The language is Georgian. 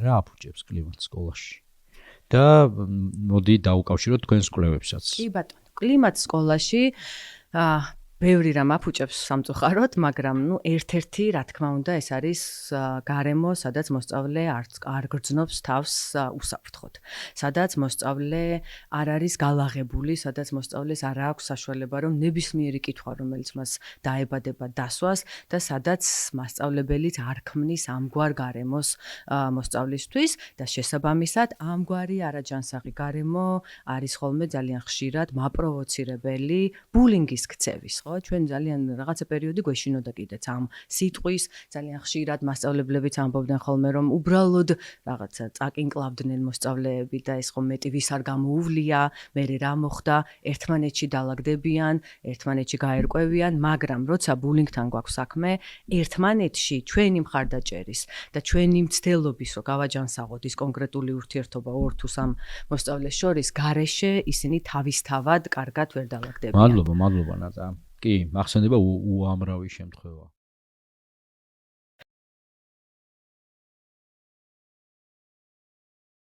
რა აფუჭებს კლიმატს სკოლაში? და მოდი დავუკავშიროთ თქვენს კვლევებსაც. კი ბატონო, კლიმატს სკოლაში ბევრი რამ აფუჭებს სამწუხაროდ, მაგრამ ერთ-ერთი, რა თქმა უნდა, ეს არის გარემო, სადაც მოსწავლე არ გრძნობს თავს უსაფრთხოდ. სადაც მოსწავლე არ არის გალაღებული, სადაც მოსწავლეს არ აქვს საშუალება, რომ ნებისმიერი კითხვა, რომელიც მას დაებადება, დასვას და სადაც მასწავლებელიც არ ქმნის ამგვარ გარემოს მოსწავლისთვის და შესაბამისად ამგვარი არაჯანსაღი გარემო არის ხოლმე ძალიან ხშირად მაპროვოცირებელი ბულინგის ქცევის. ჩვენ ძალიან რაღაცა პერიოდი გვეშინოდა კიდეც ამ სიტყვის, ძალიან ხშირად მასწავლებლებიც ამბობდნენ ხოლმე, რომ უბრალოდ რაღაცა წაკინკლავდნენ მოსწავლეები და ეს ხომ მეტი ვის არ გამოუვლია, მერე რა მოხდა, ერთმანეთში დალაგდებიან, ერთმანეთში გაერკვევიან, მაგრამ როცა ბულინგთან გვაქვს საქმე, ერთმანეთში ჩვენი მხარდაჭერის და ჩვენი მცდელობის, რომ გავაჯანსაღოთ ის კონკრეტული ურთიერთობა 2 თუ 3 მოსწავლეს შორის, გარეშე ისინი თავისთავად კარგად ვერ დალაგდებიან. მადლობა ნატა. კი, ახსენდება უამრავი შემთხვევა.